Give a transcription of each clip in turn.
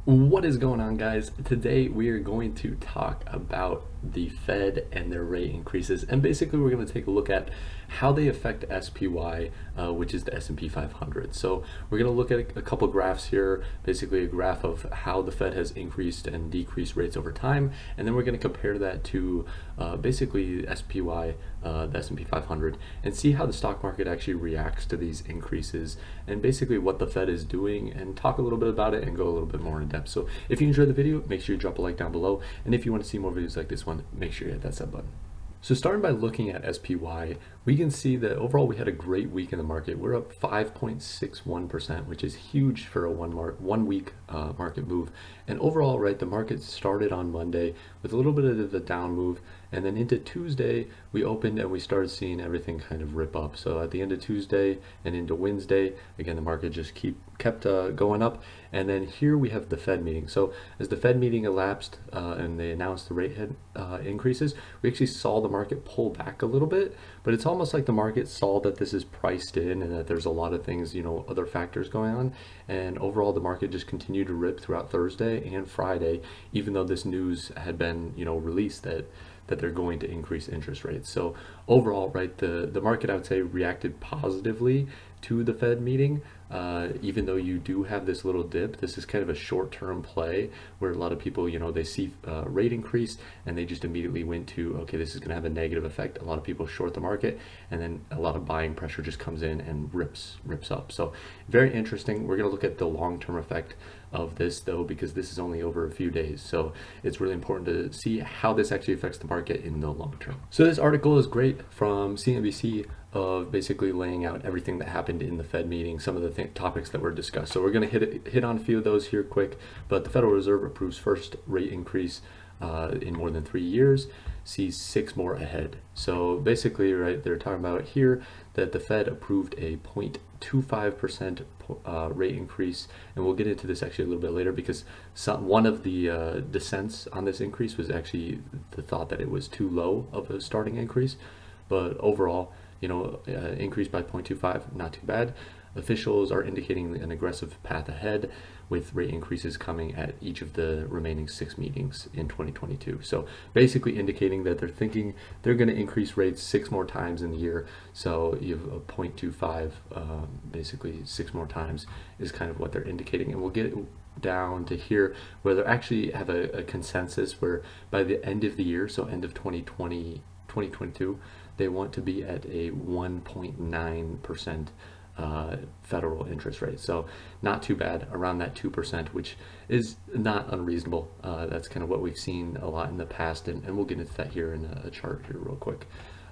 What is going on, guys? Today we are going to talk about the Fed and their rate increases, and basically we're going to take a look at how they affect SPY, which is the S&P 500. So we're going to look at a couple graphs here, basically a graph of how the Fed has increased and decreased rates over time, and then we're going to compare that to basically SPY, the S&P 500, and see how the stock market actually reacts to these increases, and basically what the Fed is doing, and talk a little bit about it and go a little bit more in depth. So if you enjoyed the video, make sure you drop a like down below, and if you want to see more videos like this one, make sure you hit that sub button. So starting by looking at SPY, we can see that overall we had a great week in the market. We're up 5.61%, which is huge for a one week market move. And overall, right, the market started on Monday with a little bit of a down move, and then into Tuesday we opened and we started seeing everything kind of rip up. So at the end of Tuesday and into Wednesday, again, the market just kept going up. And then here we have the Fed meeting. So as the Fed meeting elapsed and they announced the rate increases, we actually saw the market pull back a little bit, but it's almost like the market saw that this is priced in and that there's a lot of things, other factors going on. And overall, the market just continued to rip throughout Thursday and Friday, even though this news had been, released that they're going to increase interest rates. So overall, right, the market, I would say, reacted positively to the Fed meeting. Even though you do have this little dip, this is kind of a short-term play where a lot of people, they see rate increase and they just immediately went to, okay, this is going to have a negative effect. A lot of people short the market, and then a lot of buying pressure just comes in and rips up. So very interesting. We're going to look at the long-term effect of this, though, because this is only over a few days. So it's really important to see how this actually affects the market in the long term. So this article is great from CNBC of basically laying out everything that happened in the Fed meeting, some of the topics that were discussed. So we're going to hit on a few of those here quick. But the Federal Reserve approves first rate increase in more than 3 years, sees 6 more ahead. So basically, right, they're talking about here that the Fed approved a 0.25% rate increase, and we'll get into this actually a little bit later, because one of the dissents on this increase was actually the thought that it was too low of a starting increase. But overall, increased by 0.25, not too bad. Officials are indicating an aggressive path ahead, with rate increases coming at each of the remaining 6 meetings in 2022. So basically indicating that they're thinking they're going to increase rates 6 more times in the year. So you have a 0.25, basically 6 more times is kind of what they're indicating. And we'll get down to here where they actually have a consensus where by the end of the year, so end of 2022, they want to be at a 1.9% federal interest rate. So not too bad, around that 2%, which is not unreasonable. That's kind of what we've seen a lot in the past, and we'll get into that here in a chart here real quick.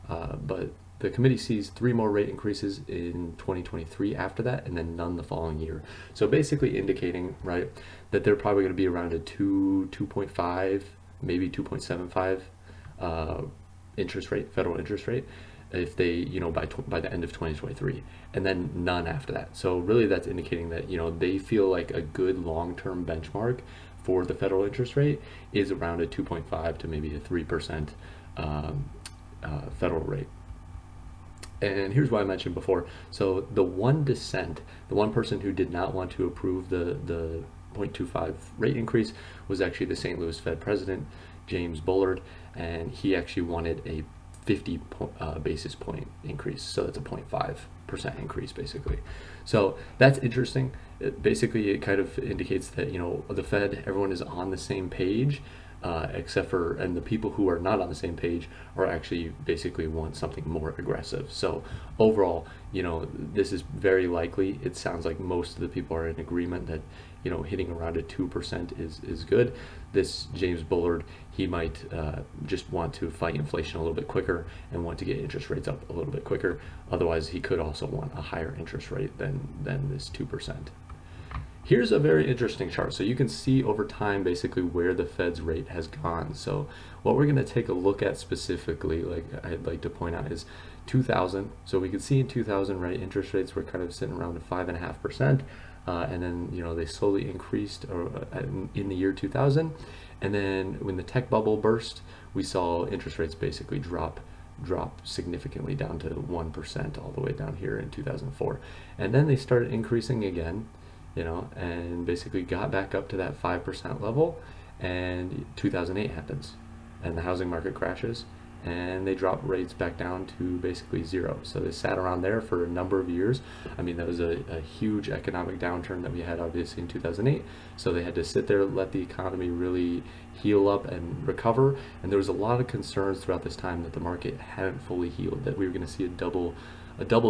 But the committee sees 3 more rate increases in 2023 after that, and then none the following year. So basically indicating, right, that they're probably going to be around a 2.5, maybe 2.75 interest rate, federal interest rate, if they, by the end of 2023, and then none after that. So really that's indicating that, they feel like a good long-term benchmark for the federal interest rate is around a 2.5 to maybe a 3% federal rate. And here's what I mentioned before. So the one dissent, the one person who did not want to approve the 0.25 rate increase was actually the St. Louis Fed president, James Bullard, and he actually wanted a 50 basis point increase. So that's a 0.5% increase basically. So that's interesting. It kind of indicates that, the Fed, everyone is on the same page, except for, and the people who are not on the same page are actually basically want something more aggressive. So overall, this is very likely. It sounds like most of the people are in agreement that, hitting around a 2% is good. This James Bullard, he might just want to fight inflation a little bit quicker and want to get interest rates up a little bit quicker. Otherwise, he could also want a higher interest rate than this 2%. Here's a very interesting chart. So you can see over time basically where the Fed's rate has gone. So what we're going to take a look at specifically, like I'd like to point out, is 2000. So we can see in 2000, right, interest rates were kind of sitting around 5.5%. And then, they slowly increased in the year 2000. And then when the tech bubble burst, we saw interest rates basically drop significantly down to 1% all the way down here in 2004. And then they started increasing again and basically got back up to that 5% level. And 2008 happens, and the housing market crashes, and they drop rates back down to basically zero. So they sat around there for a number of years. I mean, that was a huge economic downturn that we had obviously in 2008. So they had to sit there, let the economy really heal up and recover. And there was a lot of concerns throughout this time that the market hadn't fully healed, that we were going to see a double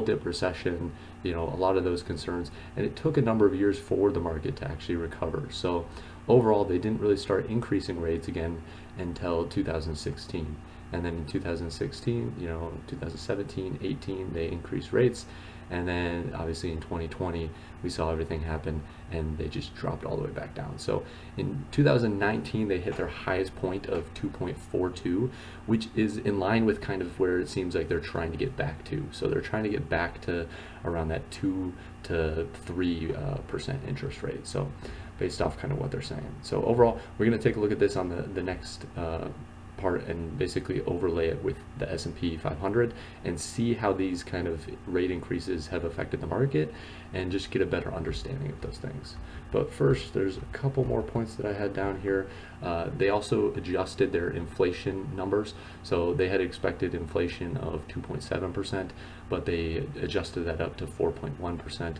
dip recession, a lot of those concerns. And it took a number of years for the market to actually recover. So overall, they didn't really start increasing rates again until 2016. And then in 2016, 2017, 18, they increased rates. And then obviously in 2020, we saw everything happen and they just dropped all the way back down. So in 2019, they hit their highest point of 2.42, which is in line with kind of where it seems like they're trying to get back to. So they're trying to get back to around that 2 to 3% interest rate. So based off kind of what they're saying. So overall, we're going to take a look at this on the next part and basically overlay it with the S&P 500 and see how these kind of rate increases have affected the market and just get a better understanding of those things. But first, there's a couple more points that I had down here. They also adjusted their inflation numbers. So they had expected inflation of 2.7%, but they adjusted that up to 4.1%.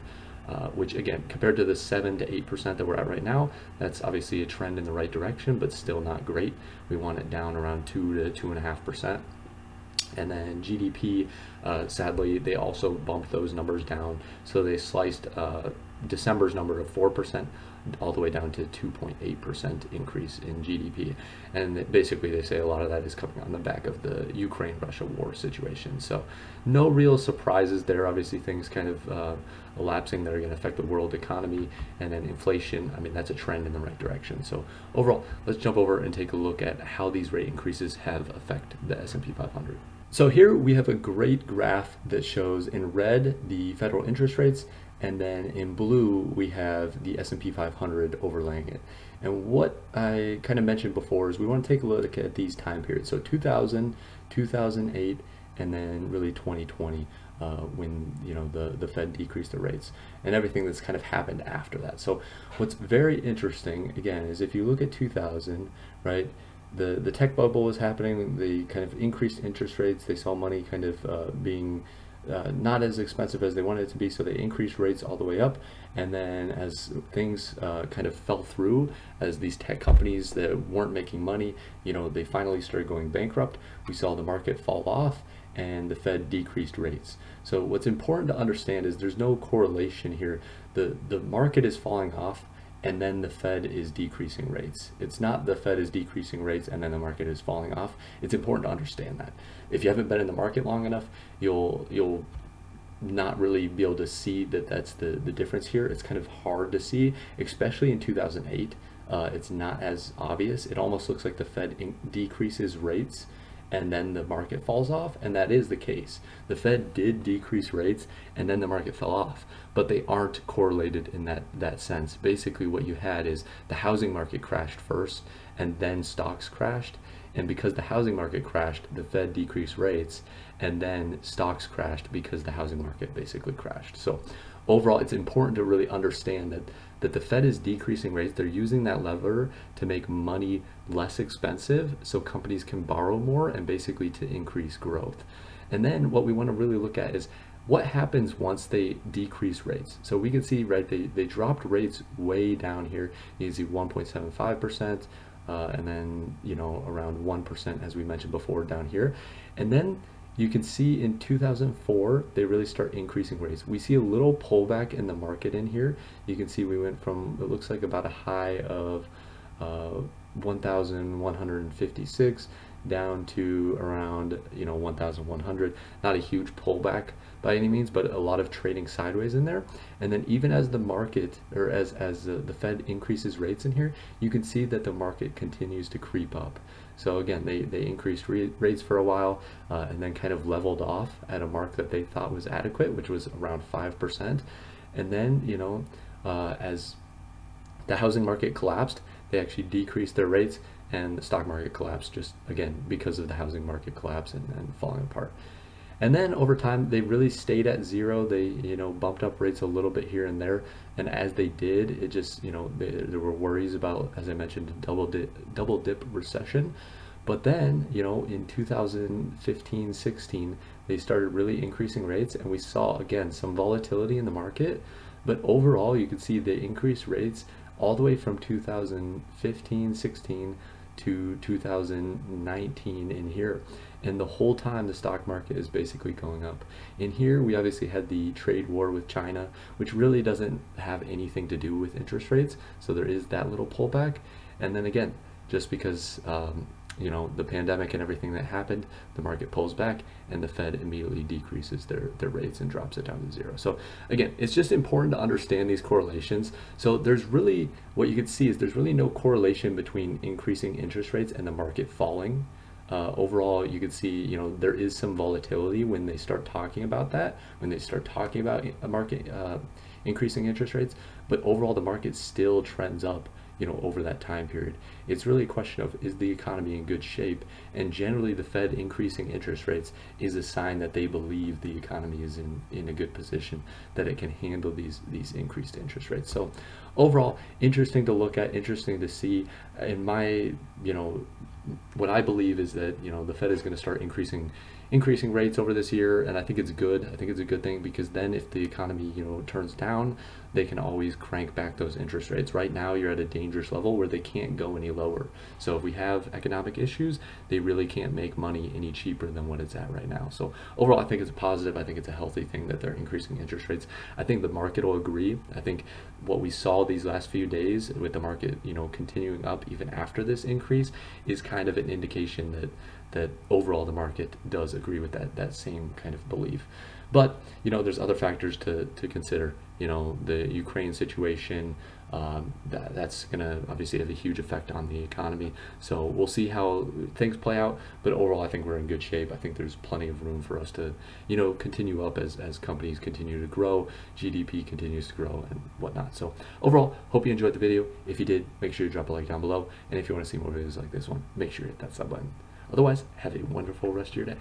Which again, compared to the 7 to 8% that we're at right now, that's obviously a trend in the right direction, but still not great. We want it down around 2 to 2.5%. And then GDP, sadly, they also bumped those numbers down. So they sliced December's number of 4% all the way down to 2.8% increase in GDP. And basically they say a lot of that is coming on the back of the Ukraine-Russia war situation. So no real surprises there. Obviously things kind of elapsing that are going to affect the world economy. And then inflation, I mean, that's a trend in the right direction. So overall, let's jump over and take a look at how these rate increases have affected the S&P 500. So here we have a great graph that shows in red the federal interest rates, and then in blue we have the S&P 500 overlaying it. And what I kind of mentioned before is we want to take a look at these time periods. So 2000, 2008, and then really 2020 when the Fed decreased the rates and everything that's kind of happened after that. So what's very interesting again is if you look at 2000, right? The tech bubble was happening, the kind of increased interest rates, they saw money kind of being not as expensive as they wanted it to be, so they increased rates all the way up. And then as things kind of fell through, as these tech companies that weren't making money, they finally started going bankrupt, we saw the market fall off and the Fed decreased rates. So what's important to understand is there's no correlation here. The market is falling off and then the Fed is decreasing rates. It's not the Fed is decreasing rates and then the market is falling off. It's important to understand that. If you haven't been in the market long enough, you'll not really be able to see that that's the difference here. It's kind of hard to see, especially in 2008. It's not as obvious. It almost looks like the Fed decreases rates and then the market falls off, and that is the case. The Fed did decrease rates and then the market fell off, but they aren't correlated in that sense. Basically what you had is the housing market crashed first and then stocks crashed, and because the housing market crashed, the Fed decreased rates and then stocks crashed because the housing market basically crashed. So overall, it's important to really understand that the Fed is decreasing rates. They're using that lever to make money less expensive so companies can borrow more and basically to increase growth. And then what we want to really look at is what happens once they decrease rates. So we can see, right, they dropped rates way down here. You can see 1.75%, and then around 1% as we mentioned before down here. And then you can see in 2004, they really start increasing rates. We see a little pullback in the market in here. You can see we went from, it looks like about a high of 1,156 down to around 1,100. Not a huge pullback by any means, but a lot of trading sideways in there. And then even as the market, or as the Fed increases rates in here, you can see that the market continues to creep up. So again, they increased rates for a while and then kind of leveled off at a mark that they thought was adequate, which was around 5%. And then, as the housing market collapsed, they actually decreased their rates and the stock market collapsed just, again, because of the housing market collapse and falling apart. And then over time, they really stayed at zero. They, bumped up rates a little bit here and there. And as they did, it just, there were worries about, as I mentioned, a double dip recession. But then, in 2015, 16, they started really increasing rates, and we saw again some volatility in the market. But overall, you could see they increased rates all the way from 2015, 16 to 2019 in here. And the whole time the stock market is basically going up. In here, we obviously had the trade war with China, which really doesn't have anything to do with interest rates. So there is that little pullback. And then again, just because the pandemic and everything that happened, the market pulls back and the Fed immediately decreases their rates and drops it down to zero. So again, it's just important to understand these correlations. So there's really, what you can see is there's really no correlation between increasing interest rates and the market falling. Overall, you can see, there is some volatility when they start talking about that, when they start talking about a market increasing interest rates, but overall the market still trends up over that time period. It's really a question of, is the economy in good shape? And generally the Fed increasing interest rates is a sign that they believe the economy is in a good position, that it can handle these increased interest rates. So overall, interesting to look at, interesting to see. In my, what I believe is that, the Fed is going to start increasing rates over this year, and I think it's good. I think it's a good thing, because then if the economy, turns down, they can always crank back those interest rates. Right now, you're at a dangerous level where they can't go any lower. So if we have economic issues, they really can't make money any cheaper than what it's at right now. So overall, I think it's a positive. I think it's a healthy thing that they're increasing interest rates. I think the market will agree. I think what we saw these last few days with the market, continuing up even after this increase, is kind of an indication that overall the market does agree with that same kind of belief. But there's other factors to consider. The Ukraine situation, that's going to obviously have a huge effect on the economy. So we'll see how things play out. But overall, I think we're in good shape. I think there's plenty of room for us to continue up as companies continue to grow, GDP continues to grow, and whatnot. So overall, hope you enjoyed the video. If you did, make sure you drop a like down below. And if you want to see more videos like this one, make sure you hit that sub button. Otherwise, have a wonderful rest of your day.